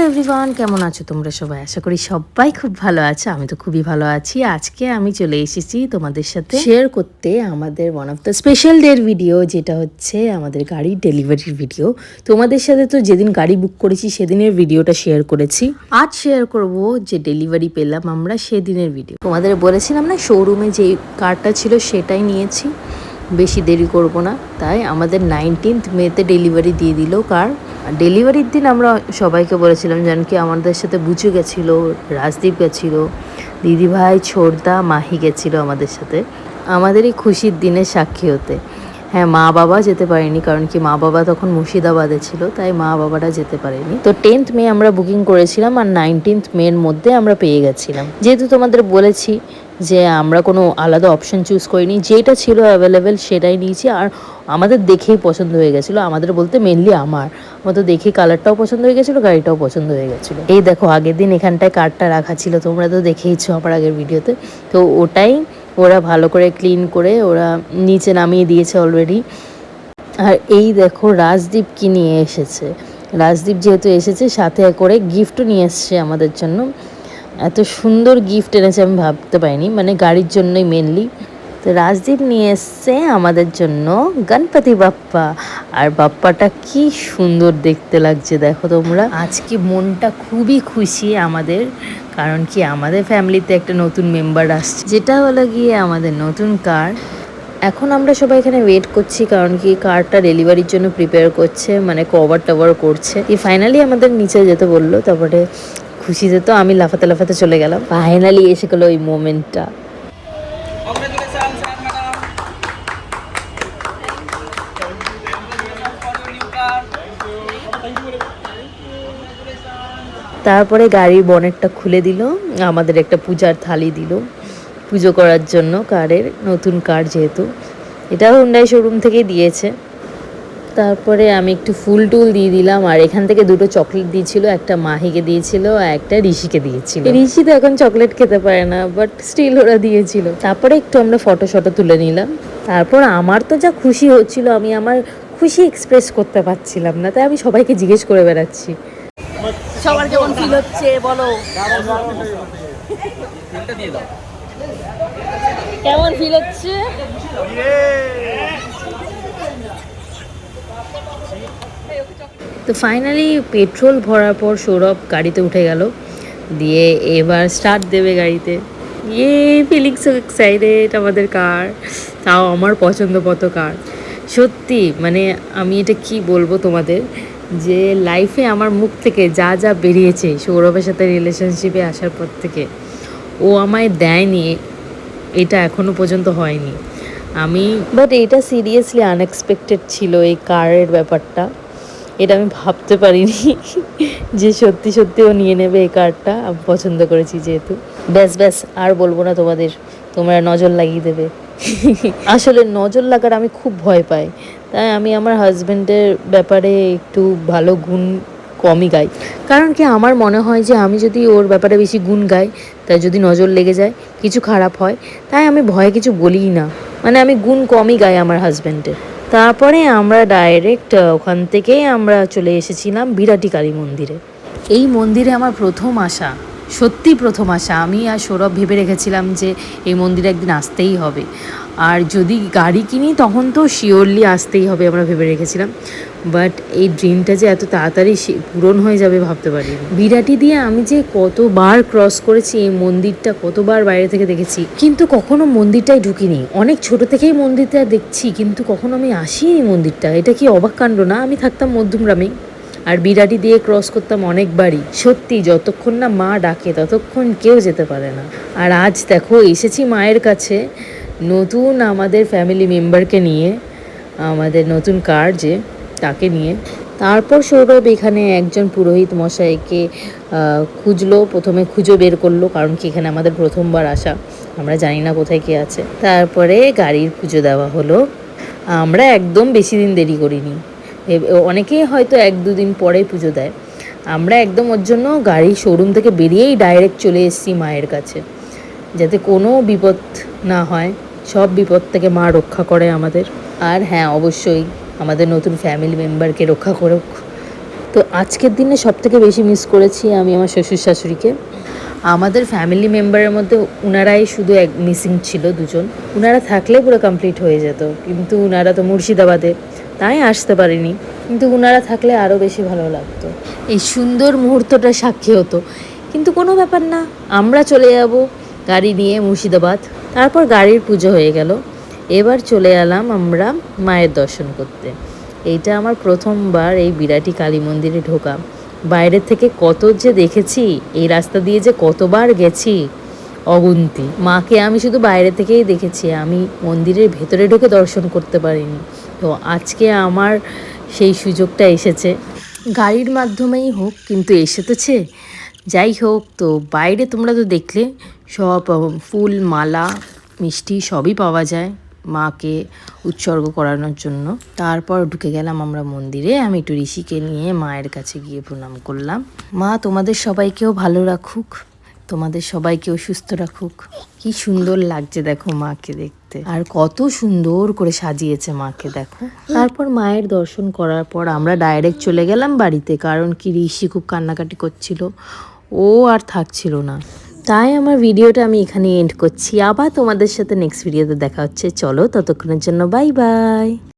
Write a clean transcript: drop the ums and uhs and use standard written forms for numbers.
Hello everyone, কেমন আছো তোমরা সবাই? আশা করি সবাই খুব ভালো আছো। আমি তো খুবই ভালো আছি। আজকে আমি চলে এসেছি তোমাদের সাথে শেয়ার করতে আমাদের ওয়ান অফ দ্য স্পেশাল ডের ভিডিও, যেটা হচ্ছে আমাদের গাড়ির ডেলিভারির ভিডিও। তোমাদের সাথে তো যেদিন গাড়ি বুক করেছি সেদিনের ভিডিওটা শেয়ার করেছি। আজ শেয়ার করব যে ডেলিভারি পেলাম আমরা সেদিনের ভিডিও। তোমাদের বলেছিলাম না শোরুমে যে কারটা ছিল সেটাই নিয়েছি, বেশি দেরি করব না। তাই আমাদের 19th মেতে ডেলিভারি দিয়ে দিল কার। ডেলিভারির দিন আমরা সবাইকে বলেছিলাম, জান কি আমাদের সাথে বুচু গেছিলো, রাজদীপ গেছিলো, দিদিভাই, ছোটদা, মাহি গেছিলো আমাদের সাথে আমাদের এই খুশির দিনে সাক্ষী হতে। হ্যাঁ, মা বাবা যেতে পারেনি, কারণ কি মা বাবা তখন মুর্শিদাবাদে ছিল, তাই মা বাবারা যেতে পারেনি। তো 10th মে আমরা বুকিং করেছিলাম আর 19th মের মধ্যে আমরা পেয়ে গেছিলাম। যেহেতু তোমাদের বলেছি যে আমরা কোনো আলাদা অপশন চুজ করিনি, যেটা ছিল অ্যাভেলেবেল সেটাই নিয়েছি। আর আমাদের দেখেই পছন্দ হয়ে গেছিলো, আমাদের বলতে মেনলি আমার তো দেখে কালারটাও পছন্দ হয়ে গেছিলো, গাড়িটাও পছন্দ হয়ে গেছিলো। এই দেখো আগের দিন এখানটায় কারটা রাখা ছিল, তোমরা তো দেখেইছো আমার আগের ভিডিওতে। তো ওটাই ওরা ভালো করে ক্লিন করে ওরা নিচে নামিয়ে দিয়েছে অলরেডি। আর এই দেখো রাজদীপ কি নিয়ে এসেছে। রাজদীপ যেহেতু এসেছে সাথে করে গিফটও নিয়ে এসছে আমাদের জন্য। এত সুন্দর গিফট এনেছে আমি ভাবতে পারিনি, মানে গাড়ির জন্যই মেনলি। তো রাজদীপ নিয়ে এসছে আমাদের জন্য গণপতি বাপ্পা। আর বাপ্পাটা কি সুন্দর দেখতে লাগছে দেখো তোমরা। আজকে মনটা খুবই খুশি আমাদের, কারণ কি আমাদের ফ্যামিলিতে একটা নতুন মেম্বার আসছে, যেটা হলো গিয়ে আমাদের নতুন কার। এখন আমরা সবাই এখানে ওয়েট করছি, কারণ কি কারটা ডেলিভারির জন্য প্রিপেয়ার করছে, মানে কভার টাভার করছে। ফাইনালি আমাদের নিচে যেতে বললো, তারপরে খুশিতে তো আমি লাফাতে লাফাতে চলে গেলাম। ফাইনালি এসে গেলো ওই মোমেন্টটা। তারপরে গাড়ির বনেটটা খুলে দিল, আমাদের একটা পূজার থালি দিল পুজো করার জন্য। কারের নতুন কার যেহেতু, এটাও হুন্ডাই শোরুম থেকে দিয়েছে। তারপরে আমি একটু ফুল টুল দিয়ে দিলাম, আর এখান থেকে দুটো চকলেট দিয়েছিল, একটা মাহিকে দিয়েছিল আর একটা ঋষিকে দিয়েছিল। ঋষি তো এখন চকলেট খেতে পারে না, বাট স্টিল ওরা দিয়েছিল। তারপরে একটু আমরা ফটো তুলে নিলাম। তারপর আমার তো যা খুশি হচ্ছিল, আমি আমার খুশি এক্সপ্রেস করতে পারছিলাম না, তাই আমি সবাইকে জিজ্ঞেস করে বেড়াচ্ছি সবার কেমন ফিল হচ্ছে বলো, কেমন ফিল হচ্ছে। তো ফাইনালি পেট্রোল ভরার পর সৌরভ গাড়িতে উঠে গেল, দিয়ে এবার স্টার্ট দেবে গাড়িতে। Feeling so excited. আমাদের কার, তাও আমার পছন্দ মতো কার। সত্যি মানে আমি এটা কি বলবো তোমাদের, যে লাইফে আমার মুখ থেকে যা যা বেরিয়েছে সৌরভের সাথে রিলেশনশিপে আসার পর থেকে, ও আমায় দেয়নি, এটা এখনও পর্যন্ত হয়নি আমি। বাট এটা সিরিয়াসলি আনএক্সপেক্টেড ছিল এই কারের ব্যাপারটা, এটা আমি ভাবতে পারিনি যে সত্যি সত্যি ও নিয়ে নেবে এই কারটা। আমি পছন্দ করেছি যেহেতু। ব্যাস আর বলবো না তোমাদের, তোমরা নজর লাগিয়ে দেবে। আসলে নজর লাগার আমি খুব ভয় পাই, তাই আমি আমার হাজব্যান্ডের ব্যাপারে একটু ভালো গুণ কমই গাই। কারণ কি আমার মনে হয় যে আমি যদি ওর ব্যাপারে বেশি গুণ গাই, তাই যদি নজর লেগে যায়, কিছু খারাপ হয়, তাই আমি ভয়ে কিছু বলিই না। মানে আমি গুণ কমই গাই আমার হাজব্যান্ডের। তারপরে আমরা ডাইরেক্ট ওখান থেকেই আমরা চলে এসেছিলাম বিরাটি কালী মন্দিরে। এই মন্দিরে আমার প্রথম আসা, সত্যি প্রথম আসা। আমি আর সৌরভ ভেবে রেখেছিলাম যে এই মন্দিরে একদিন আসতেই হবে, আর যদি গাড়ি কিনি তখন তো শিওরলি আসতেই হবে আমরা ভেবে রেখেছিলাম। বাট এই ড্রিমটা যে এত তাড়াতাড়ি পূরণ হয়ে যাবে ভাবতে পারিনি। বিরাটি দিয়ে আমি যে কতবার ক্রস করেছি এই মন্দিরটা, কতবার বাইরে থেকে দেখেছি, কিন্তু কখনো মন্দিরটাই ঢুকিনি। অনেক ছোট থেকেই মন্দিরটা দেখছি, কিন্তু কখনো আমি আসিনি মন্দিরটা। এটা কি অবাক কাণ্ড না? আমি থাকতাম মধ্যমগ্রামে, আর বিরাটি দিয়ে ক্রস করতাম অনেকবারই। সত্যি যতক্ষণ না মা ডাকে ততক্ষণ কেউ যেতে পারে না। আর আজ দেখো এসেছি মায়ের কাছে, নতুন আমাদের ফ্যামিলি মেম্বারকে নিয়ে, আমাদের নতুন কার যে তাকে নিয়ে। তারপর সৌরভ এখানে একজন পুরোহিত মশাইকে খুঁজলো, প্রথমে খুঁজে বের করলো, কারণ কি এখানে আমাদের প্রথমবার আসা, আমরা জানি না কোথায় কে আছে। তারপরে গাড়ির পুজো দেওয়া হলো। আমরা একদম বেশি দিন দেরি করিনি, অনেকেই হয়তো 1-2 দিন পরে পুজো দেয়, আমরা একদম ওর জন্য গাড়ি শোরুম থেকে বেরিয়েই ডাইরেক্ট চলে এসেছি মায়ের কাছে, যাতে কোনো বিপদ না হয়। সব বিপদ থেকে মা রক্ষা করে আমাদের। আর হ্যাঁ, অবশ্যই আমাদের নতুন ফ্যামিলি মেম্বারকে রক্ষা করুক। তো আজকের দিনে সবথেকে বেশি মিস করেছি আমি আমার শ্বশুর শাশুড়িকে। আমাদের ফ্যামিলি মেম্বারের মধ্যে উনারাই শুধু এক মিসিং ছিল, দুজন। উনারা থাকলে পুরো কমপ্লিট হয়ে যেত, কিন্তু উনারা তো মুর্শিদাবাদে, তাই আসতে পারিনি। কিন্তু উনারা থাকলে আরও বেশি ভালো লাগতো, এই সুন্দর মুহূর্তটা সাক্ষী হতো। কিন্তু কোনো ব্যাপার না, আমরা চলে যাব গাড়ি নিয়ে মুর্শিদাবাদ। তারপর গাড়ির পুজো হয়ে গেল, এবার চলে এলাম আমরা মায়ের দর্শন করতে। এইটা আমার প্রথমবার এই বিরাটি কালী মন্দিরে ঢোকা। বাইরের থেকে কত যে দেখেছি, এই রাস্তা দিয়ে যে কতবার গেছি অগুন্তি। মাকে আমি শুধু বাইরে থেকেই দেখেছি, আমি মন্দিরের ভেতরে ঢুকে দর্শন করতে পারিনি। তো আজকে আমার সেই সুযোগটা এসেছে, গাড়ির মাধ্যমেই হোক কিন্তু এসেছে। যাই হোক, তো বাইরে তোমরা তো দেখলে সব ফুল, মালা, মিষ্টি সবই পাওয়া যায় মাকে উৎসর্গ করানোর জন্য। তারপর ঢুকে গেলাম আমরা মন্দিরে। আমি একটু ঋষিকে নিয়ে মায়ের কাছে গিয়ে প্রণাম করলাম। মা তোমাদের সবাইকেও ভালো রাখুক, তোমাদের সবাইকেও সুস্থ রাখুক। কি সুন্দর লাগছে দেখো মাকে দেখতে, আর কত সুন্দর করে সাজিয়েছে মাকে দেখো। তারপর মায়ের দর্শন করার পর আমরা ডাইরেক্ট চলে গেলাম বাড়িতে, কারণ কি ঋষি খুব কান্নাকাটি করছিল, ও আর থাকছিল না। তাই আমার ভিডিওটা আমি এখানে এন্ড করছি। আবার তোমাদের সাথে নেক্সট ভিডিওতে দেখা হচ্ছে। চলো, ততক্ষণের জন্য বাই বাই।